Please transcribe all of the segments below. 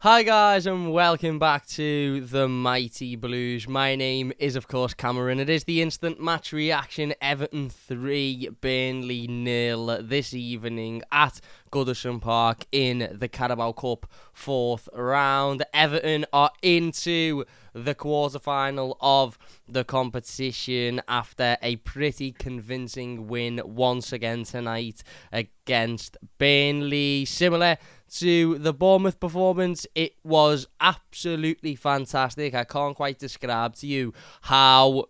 Hi guys and welcome back to the Mighty Blues. My name is of course Cameron. It is the instant match reaction. Everton 3, Burnley 0 this evening at Goodison Park in the Carabao Cup 4th round. Everton are into the quarter-final of the competition after a pretty convincing win once again tonight against Burnley. Similar to the Bournemouth performance, it was absolutely fantastic. I can't quite describe to you how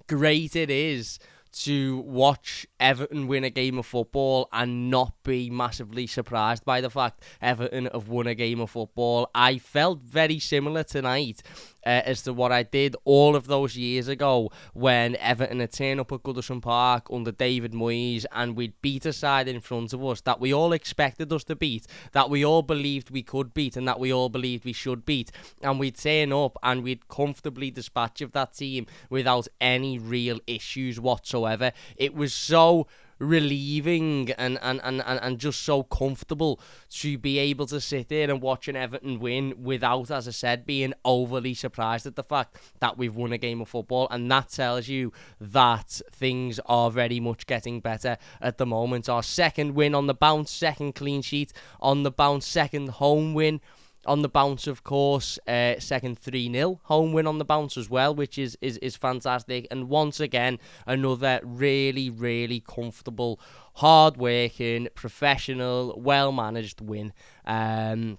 great it is to watch Everton win a game of football and not be massively surprised by the fact Everton have won a game of football. I felt very similar tonight as to what I did all of those years ago when Everton had turned up at Goodison Park under David Moyes and we'd beat a side in front of us that we all expected us to beat, that we all believed we could beat and that we all believed we should beat, and we'd turn up and we'd comfortably dispatch of that team without any real issues whatsoever. It was so relieving and just so comfortable to be able to sit there and watch an Everton win without, as I said, being overly surprised at the fact that we've won a game of football. And that tells you that things are very much getting better at the moment. Our second win on the bounce, second clean sheet on the bounce, second home win on the bounce, of course, second 3-0 home win on the bounce as well, which is fantastic. And once again, another really comfortable, hard-working, professional, well-managed win. I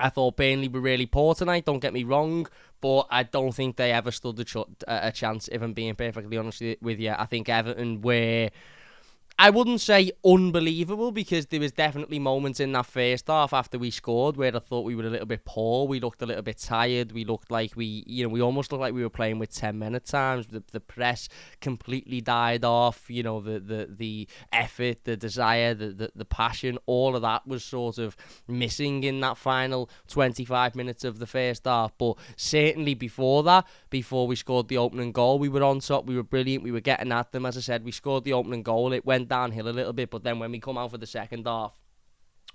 thought Burnley were really poor tonight, don't get me wrong, but I don't think they ever stood a chance, if I'm being perfectly honest with you. I think Everton were, I wouldn't say unbelievable, because there was definitely moments in that first half after we scored where I thought we were a little bit poor. We looked a little bit tired. We looked like we almost looked like we were playing with 10 men at times. The press completely died off. The effort, the desire, the passion, all of that was sort of missing in that final 25 minutes of the first half. But certainly before that, before we scored the opening goal, we were on top. We were brilliant. We were getting at them. As I said, we scored the opening goal. It went downhill a little bit, but then when we come out for the second half,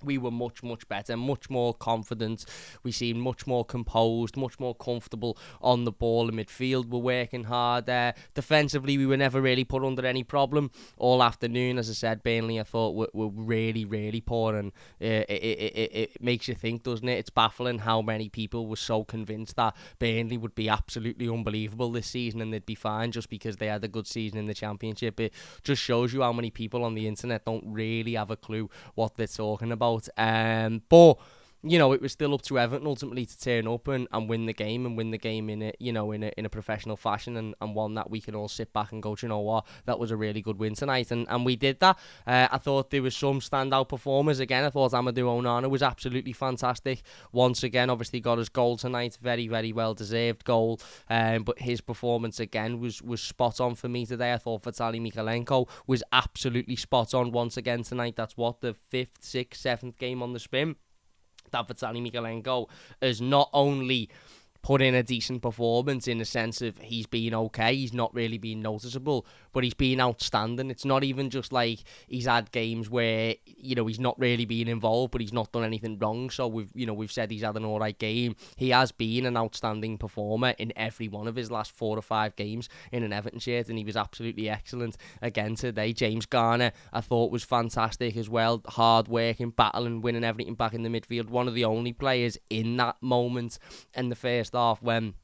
we were much better, much more confident. We seemed much more composed, much more comfortable on the ball in midfield. We're working hard there. Defensively, we were never really put under any problem all afternoon. As I said, Burnley, I thought, were really poor, and it makes you think, doesn't it? It's baffling how many people were so convinced that Burnley would be absolutely unbelievable this season and they'd be fine just because they had a good season in the Championship. It just shows you how many people on the internet don't really have a clue what they're talking about. But it was still up to Everton ultimately to turn up and win the game, and win the game in a professional fashion, and one that we can all sit back and go, do you know what, that was a really good win tonight, and we did that. I thought there was some standout performers again. I thought Amadou Onana was absolutely fantastic once again. Obviously got his goal tonight, very well deserved goal, but his performance again was spot on for me today. I thought Vitaly Mykolenko was absolutely spot on once again tonight. That's what, the 5th, 6th, 7th game on the spin that Vitaly Mykolenko has not only put in a decent performance in the sense of he's been okay, he's not really been noticeable, but he's been outstanding. It's not even just like he's had games where he's not really been involved but he's not done anything wrong, so we've said he's had an alright game. He has been an outstanding performer in every one of his last 4 or 5 games in an Everton shirt, and he was absolutely excellent again today. James Garner I thought was fantastic as well, hard working, battling, winning everything back in the midfield. One of the only players in that moment in the first half when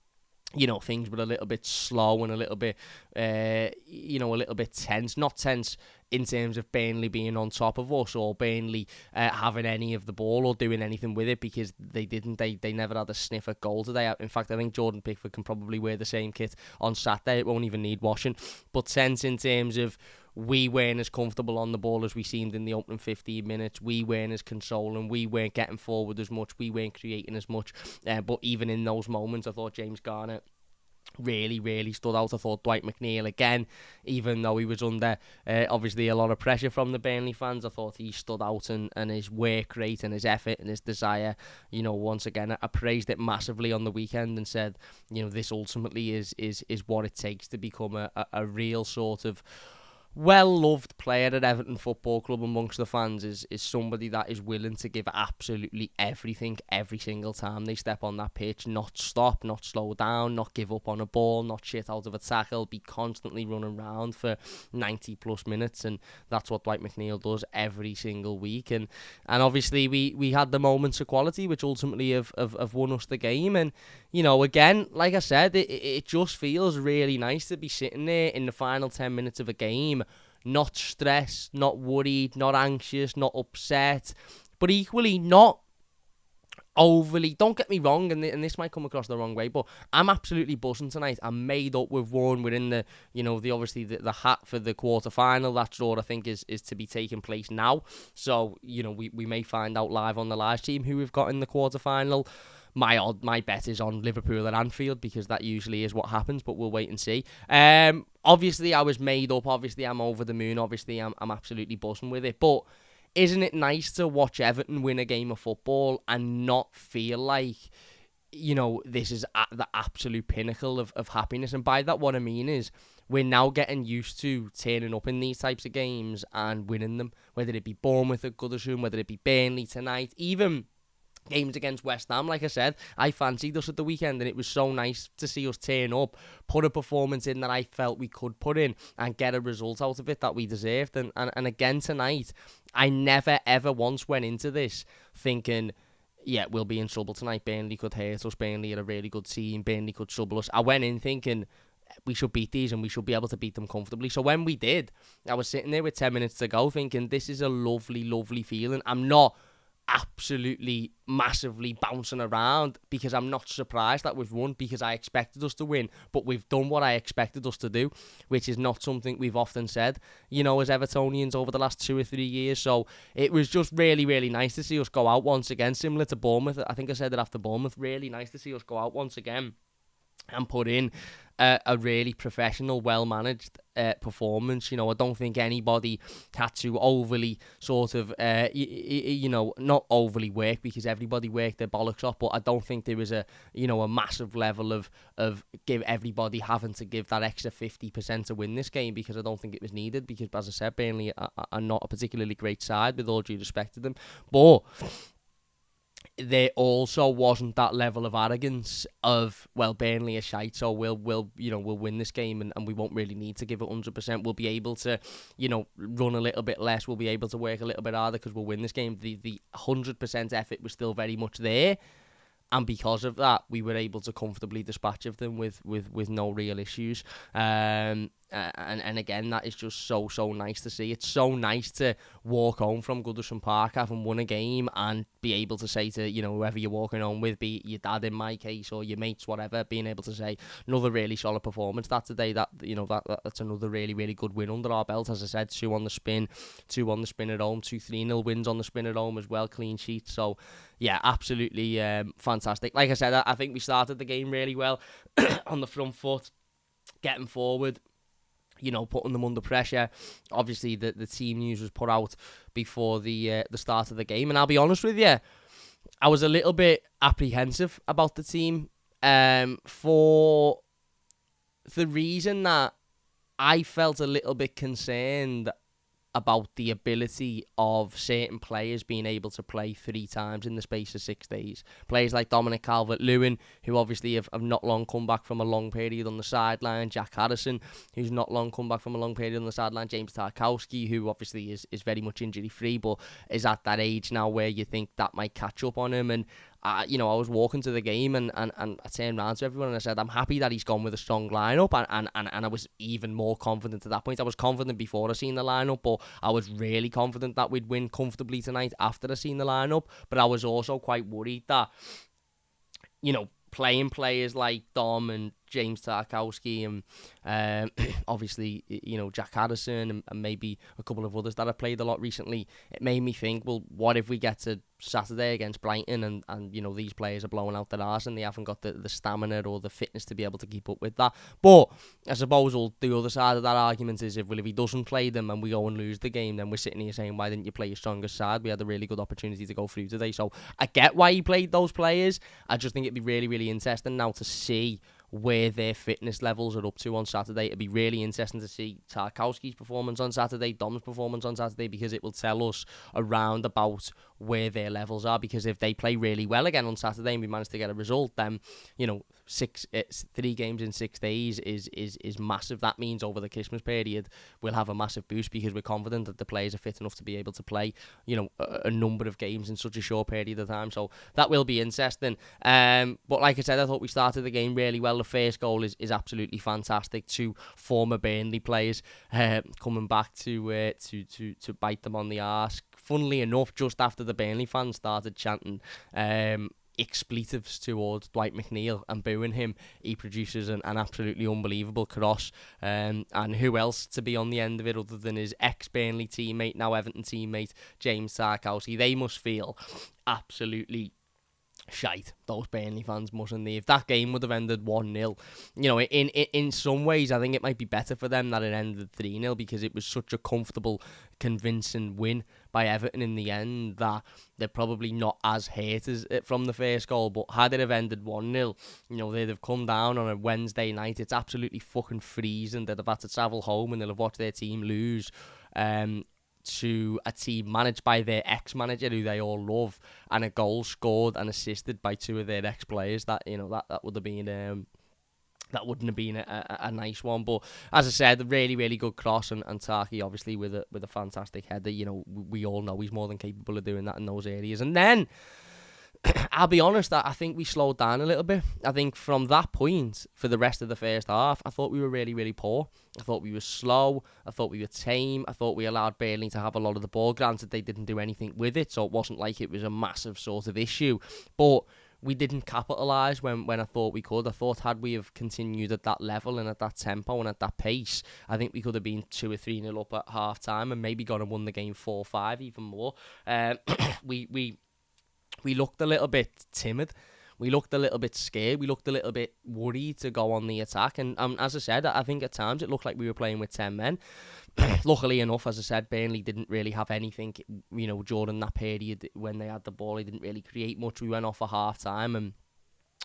things were a little bit slow and a little bit a little bit tense. Not tense in terms of Burnley being on top of us or Burnley having any of the ball or doing anything with it, because they didn't. They never had a sniff at goal today. In fact, I think Jordan Pickford can probably wear the same kit on Saturday. It won't even need washing. But tense in terms of we weren't as comfortable on the ball as we seemed in the opening 15 minutes. We weren't as consoling. We weren't getting forward as much. We weren't creating as much. But even in those moments, I thought James Garner really stood out. I thought Dwight McNeil again, even though he was under obviously a lot of pressure from the Burnley fans, I thought he stood out, and his work rate and his effort and his desire, once again I praised it massively on the weekend and said, this ultimately is what it takes to become a real sort of well-loved player at Everton Football Club amongst the fans is somebody that is willing to give absolutely everything every single time they step on that pitch, not stop, not slow down, not give up on a ball, not shit out of a tackle, be constantly running around for 90 plus minutes, and that's what Dwight McNeil does every single week. And obviously we had the moments of quality which ultimately have won us the game. And again, like I said, it just feels really nice to be sitting there in the final 10 minutes of a game, not stressed, not worried, not anxious, not upset, but equally not overly, don't get me wrong, and this might come across the wrong way, but I'm absolutely buzzing tonight. I'm made up with one. We're in the obviously the hat for the quarter-final. That draw, I think, is to be taking place now. So, we may find out live on the live stream who we've got in the quarter-final. My bet is on Liverpool at Anfield, because that usually is what happens, but we'll wait and see. Obviously, I was made up. Obviously, I'm over the moon. Obviously, I'm absolutely buzzing with it. But isn't it nice to watch Everton win a game of football and not feel like, this is at the absolute pinnacle of happiness? And by that, what I mean is we're now getting used to turning up in these types of games and winning them, whether it be Bournemouth at Goodison, whether it be Burnley tonight, even games against West Ham. Like I said, I fancied us at the weekend, and it was so nice to see us turn up, put a performance in that I felt we could put in, and get a result out of it that we deserved. And again tonight, I never ever once went into this thinking, yeah, we'll be in trouble tonight. Burnley could hurt us. Burnley are a really good team. Burnley could trouble us. I went in thinking we should beat these, and we should be able to beat them comfortably. So when we did, I was sitting there with 10 minutes to go thinking, this is a lovely, lovely feeling. I'm not absolutely massively bouncing around because I'm not surprised that we've won, because I expected us to win, but we've done what I expected us to do, which is not something we've often said, as Evertonians over the last 2 or 3 years. So it was just really, really nice to see us go out once again, similar to Bournemouth. I think I said it after Bournemouth. Really nice to see us go out once again and put in a really professional, well-managed performance. I don't think anybody had to overly sort of, not overly work, because everybody worked their bollocks off, but I don't think there was a massive level of give everybody having to give that extra 50% to win this game, because I don't think it was needed, because, as I said, Burnley are not a particularly great side, with all due respect to them. But there also wasn't that level of arrogance of, well, Burnley are shite, so we'll win this game, and we won't really need to give it 100%. We'll be able to, run a little bit less. We'll be able to work a little bit harder because we'll win this game. The 100% effort was still very much there, and because of that, we were able to comfortably dispatch of them with no real issues. And again, that is just so nice to see. It's so nice to walk home from Goodison Park having won a game and be able to say to whoever you're walking home with, be it your dad in my case or your mates, whatever, being able to say another really solid performance. That's today. That's another really, really good win under our belt. As I said, 2 on the spin at home, 2 3-0 wins on the spin at home as well, clean sheets. So yeah, absolutely fantastic. Like I said, I think we started the game really well on the front foot, getting forward, putting them under pressure. Obviously, the team news was put out before the start of the game, and I'll be honest with you, I was a little bit apprehensive about the team, for the reason that I felt a little bit concerned about the ability of certain players being able to play 3 times in the space of 6 days. Players like Dominic Calvert-Lewin, who obviously have not long come back from a long period on the sideline. Jack Harrison, who's not long come back from a long period on the sideline. James Tarkowski, who obviously is very much injury-free, but is at that age now where you think that might catch up on him. And I was walking to the game and I turned around to everyone and I said, I'm happy that he's gone with a strong lineup, and I was even more confident at that point. I was confident before I seen the lineup, but I was really confident that we'd win comfortably tonight after I seen the lineup. But I was also quite worried that, playing players like Dom and James Tarkowski and obviously, Jack Harrison and maybe a couple of others that have played a lot recently, it made me think, well, what if we get to Saturday against Brighton and these players are blowing out their arse and they haven't got the stamina or the fitness to be able to keep up with that? But I suppose the other side of that argument is, if he doesn't play them and we go and lose the game, then we're sitting here saying, why didn't you play your strongest side? We had a really good opportunity to go through today. So I get why he played those players. I just think it'd be really, really interesting now to see where their fitness levels are up to on Saturday. It'll be really interesting to see Tarkowski's performance on Saturday, Dom's performance on Saturday, because it will tell us around about where their levels are. Because if they play really well again on Saturday and we manage to get a result, then, you know, 3 games in 6 days is massive. That means over the Christmas period we'll have a massive boost, because we're confident that the players are fit enough to be able to play, you know, a number of games in such a short period of time. So that will be interesting. But like I said, I thought we started the game really well. The first goal is absolutely fantastic. 2 former Burnley players coming back to bite them on the arse. Funnily enough, just after the Burnley fans started chanting expletives towards Dwight McNeil and booing him, he produces an absolutely unbelievable cross. And who else to be on the end of it other than his ex-Burnley teammate, now Everton teammate, James Tarkowski? They must feel absolutely shite. Those Burnley fans mustn't they? If that game would have ended 1-0, you know, in some ways I think it might be better for them that it ended 3-0, because it was such a comfortable, convincing win by Everton in the end that they're probably not as hurt as from the first goal. But had it have ended 1-0, you know, they'd have come down on a Wednesday night. It's absolutely fucking freezing. They'd have had to travel home and they'll have watched their team lose to a team managed by their ex-manager who they all love, and a goal scored and assisted by 2 of their ex-players. That, you know, that would have been that wouldn't have been a nice one. But as I said, a really, really good cross, and Tarky obviously with a fantastic header. You know, we all know he's more than capable of doing that in those areas. And then I'll be honest, I think we slowed down a little bit. I think from that point, for the rest of the first half, I thought we were really, really poor. I thought we were slow. I thought we were tame. I thought we allowed Burnley to have a lot of the ball. Granted, they didn't do anything with it, so it wasn't like it was a massive sort of issue. But we didn't capitalise when I thought we could. I thought had we have continued at that level and at that tempo and at that pace, I think we could have been 2 or 3-0 up at half-time and maybe gone and won the game 4-5, even more. We looked a little bit timid. We looked a little bit scared. We looked a little bit worried to go on the attack. And as I said, I think at times it looked like we were playing with 10 men. Luckily enough, as I said, Burnley didn't really have anything, you know, during that period when they had the ball. They didn't really create much. We went off at half-time, and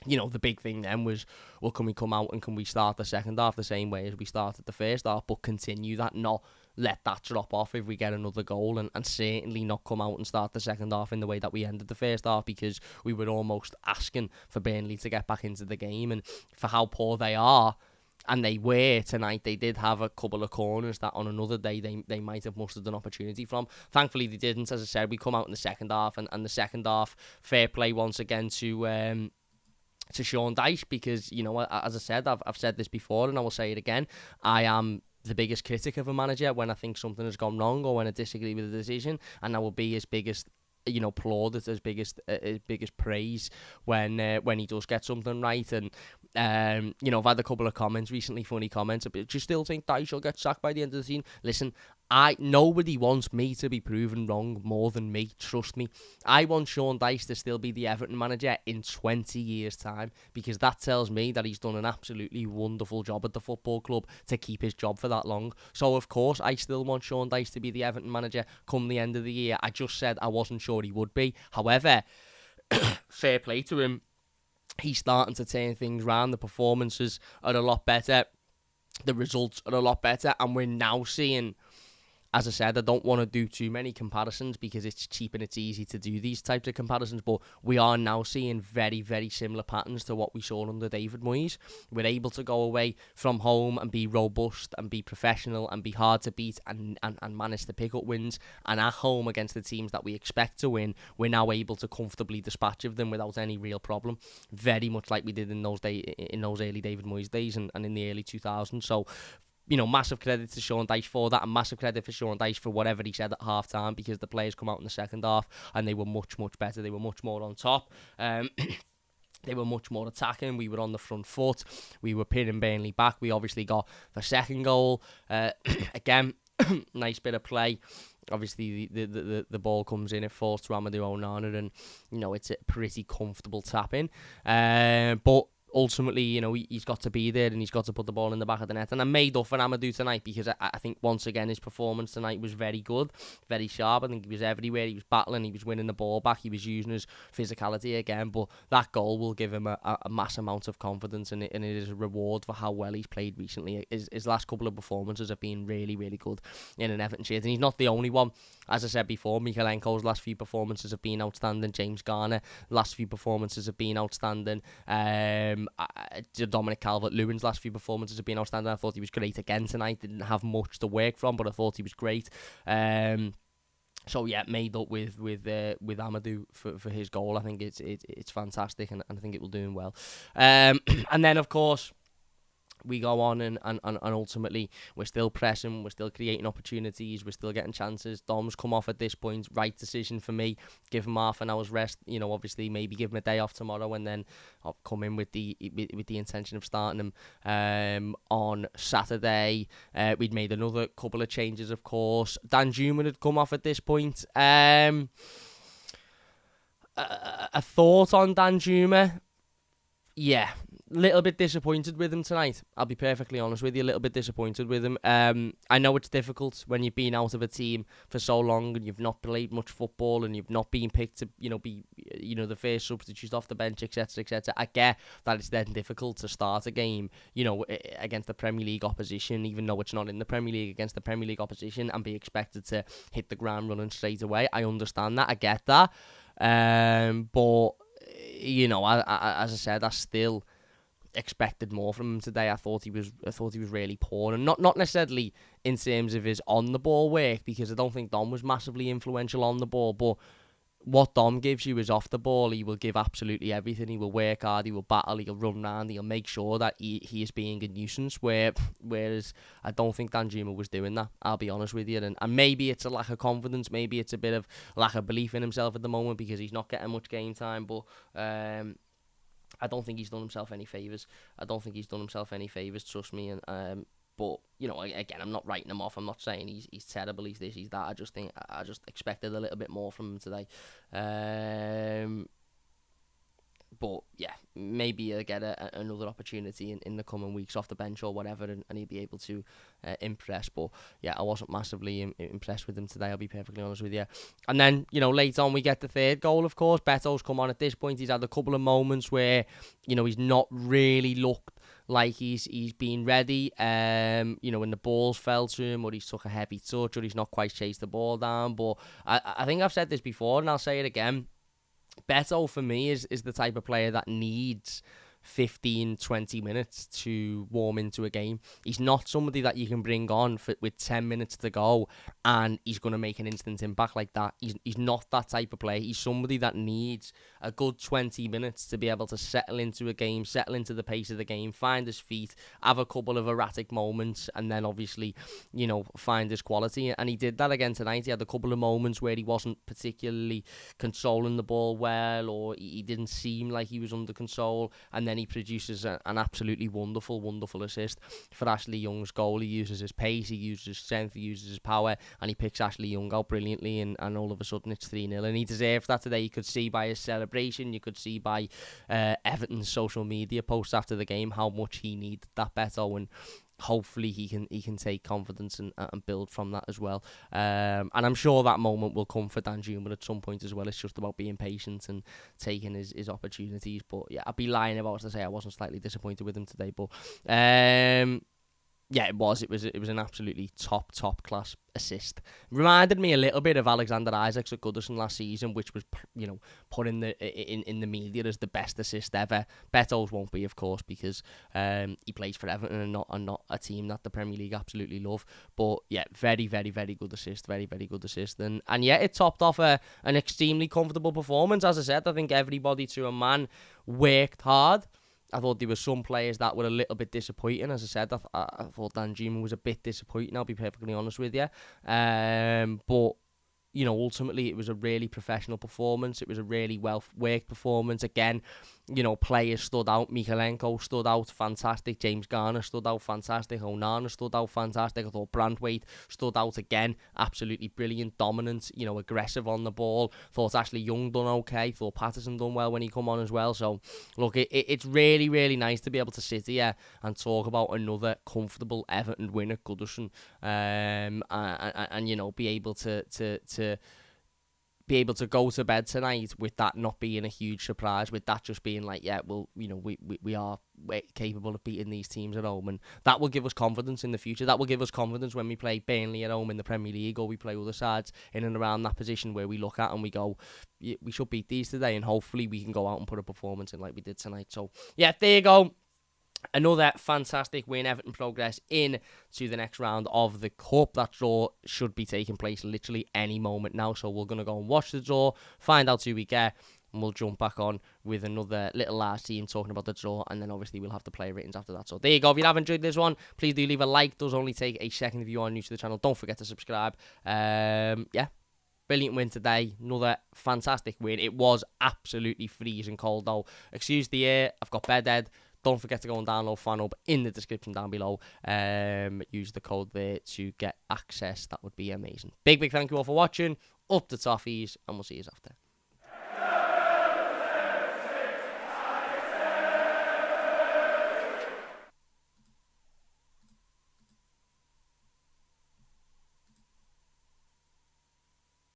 you know, the big thing then was, well, can we come out and can we start the second half the same way as we started the first half, but continue that, not let that drop off if we get another goal, and certainly not come out and start the second half in the way that we ended the first half, because we were almost asking for Burnley to get back into the game. And for how poor they are, and they were tonight, they did have a couple of corners that on another day they might have mustered an opportunity from. Thankfully they didn't. As I said, we come out in the second half, and the second half, fair play once again to Sean Dyche, because, you know, as I said, I've said this before and I will say it again, I am the biggest critic of a manager when I think something has gone wrong or when I disagree with a decision, and I will be his biggest, you know, plaudit, his biggest praise when he does get something right. And you know, I've had a couple of comments recently, funny comments, but do you still think Dyche will get sacked by the end of the season? Listen, nobody wants me to be proven wrong more than me, trust me. I want Sean Dyche to still be the Everton manager in 20 years' time, because that tells me that he's done an absolutely wonderful job at the football club to keep his job for that long. So of course I still want Sean Dyche to be the Everton manager come the end of the year. I just said I wasn't sure he would be. However, fair play to him. He's starting to turn things around. The performances are a lot better. The results are a lot better. And we're now seeing, as I said, I don't want to do too many comparisons because it's cheap and it's easy to do these types of comparisons, but we are now seeing very, very similar patterns to what we saw under David Moyes. We're able to go away from home and be robust and be professional and be hard to beat and manage to pick up wins. And at home against the teams that we expect to win, we're now able to comfortably dispatch of them without any real problem. Very much like we did in those early David Moyes days and in the early 2000s. So, you know, massive credit to Sean Dyche for that, and massive credit for Sean Dyche for whatever he said at half-time, because the players come out in the second half and they were much, much better. They were much more on top. They were much more attacking. We were on the front foot. We were pinning Burnley back. We obviously got the second goal. Again, nice bit of play. Obviously, the ball comes in, it falls to Amadou Onana, and, you know, it's a pretty comfortable tap-in. But ultimately, he's got to be there and he's got to put the ball in the back of the net. And I made up for Amadou tonight because I think once again his performance tonight was very good, very sharp. I think he was everywhere. He was battling, he was winning the ball back, he was using his physicality again. But that goal will give him a mass amount of confidence, and it is a reward for how well he's played recently. His last couple of performances have been really, really good in an Everton shirt, and he's not the only one. As I said before, Mikalenko's last few performances have been outstanding. James Garner, last few performances have been outstanding. Dominic Calvert-Lewin's last few performances have been outstanding. I thought he was great again tonight. Didn't have much to work from, but I thought he was great. So yeah, made up with Amadou for his goal. I think it's fantastic, and I think it will do him well. And then of course, we go on and ultimately we're still pressing, we're still creating opportunities, we're still getting chances. Dom's come off at this point, right decision for me. Give him half an hour's rest. Obviously maybe give him a day off tomorrow, and then I'll come in with the intention of starting him on Saturday. We'd made another couple of changes, of course. Danjuma had come off at this point. A thought on Danjuma? Yeah. Little bit disappointed with him tonight. I'll be perfectly honest with you. A little bit disappointed with him. I know it's difficult when you've been out of a team for so long and you've not played much football and you've not been picked to, be, the first substitute off the bench, etc., etc. I get that it's then difficult to start a game, against the Premier League opposition, even though it's not in the Premier League, against the Premier League opposition, and be expected to hit the ground running straight away. I understand that. I get that. But as I said, I still expected more from him today. I thought he was really poor, and not necessarily in terms of his on the ball work, because I don't think Dom was massively influential on the ball, but what Dom gives you is off the ball. He will give absolutely everything. He will work hard, he will battle, he'll run round, he'll make sure that he is being a nuisance, whereas I don't think Danjuma was doing that, I'll be honest with you. And maybe it's a lack of confidence, maybe it's a bit of lack of belief in himself at the moment because he's not getting much game time, but I don't think he's done himself any favours. Trust me. And but again, I'm not writing him off. I'm not saying he's terrible. He's this, he's that. I just expected a little bit more from him today. But yeah, maybe he'll get another opportunity in the coming weeks off the bench or whatever, and he'll be able to impress. But yeah, I wasn't massively impressed with him today, I'll be perfectly honest with you. And then, later on we get the third goal, of course. Beto's come on at this point. He's had a couple of moments where, he's not really looked like he's been ready, when the balls fell to him, or he's took a heavy touch, or he's not quite chased the ball down. But I think I've said this before, and I'll say it again. Beto, for me, is the type of player that needs 15-20 minutes to warm into a game. He's not somebody that you can bring on with 10 minutes to go and he's going to make an instant impact like that. He's not that type of player. He's somebody that needs a good 20 minutes to be able to settle into a game, settle into the pace of the game, find his feet, have a couple of erratic moments, and then obviously, find his quality. And he did that again tonight. He had a couple of moments where he wasn't particularly controlling the ball well, or he didn't seem like he was under control, and then he produces an absolutely wonderful assist for Ashley Young's goal. He uses his pace, he uses his strength, he uses his power, and he picks Ashley Young out brilliantly, and all of a sudden it's 3-0, and he deserved that today. You could see by his celebration, you could see by Everton's social media posts after the game how much he needed that Beto, and hopefully he can take confidence and build from that as well. And I'm sure that moment will come for Danjuma at some point as well. It's just about being patient and taking his opportunities. But yeah, I'd be lying if I was to say I wasn't slightly disappointed with him today. But yeah, it was an absolutely top class assist. Reminded me a little bit of Alexander Isaacs at Goodison last season, which was put in the media as the best assist ever. Beto's won't be, of course, because he plays for Everton and not a team that the Premier League absolutely love. But yeah, very good assist, very good assist, and yeah, it topped off an extremely comfortable performance. As I said, I think everybody to a man worked hard. I thought there were some players that were a little bit disappointing. As I said, I thought Danjuma was a bit disappointing, I'll be perfectly honest with you. But, ultimately it was a really professional performance. It was a really well-worked performance. Again, players stood out. Mikalenko stood out, fantastic. James Garner stood out, fantastic. Onana stood out, fantastic. I thought Brandwaite stood out again, absolutely brilliant, dominant, aggressive on the ball. Thought Ashley Young done okay. Thought Patterson done well when he come on as well. So, look, it's really, really nice to be able to sit here and talk about another comfortable Everton win at Goodison, and be able to be able to go to bed tonight with that not being a huge surprise, with that just being like, yeah, well, we are capable of beating these teams at home, and that will give us confidence in the future. That will give us confidence when we play Burnley at home in the Premier League, or we play other sides in and around that position where we look at and we go, we should beat these today, and hopefully we can go out and put a performance in like we did tonight. So, yeah, there you go. Another fantastic win. Everton progress in to the next round of the Cup. That draw should be taking place literally any moment now. So we're going to go and watch the draw, find out who we get, and we'll jump back on with another little last team talking about the draw, and then obviously we'll have the player ratings after that. So there you go. If you have enjoyed this one, please do leave a like. It does only take a second if you are new to the channel. Don't forget to subscribe. Yeah. Brilliant win today. Another fantastic win. It was absolutely freezing cold though. Excuse the air. I've got bedhead. Don't forget to go and download FanHub in the description down below. Use the code there to get access. That would be amazing. Big thank you all for watching. Up the toffees, and we'll see you after.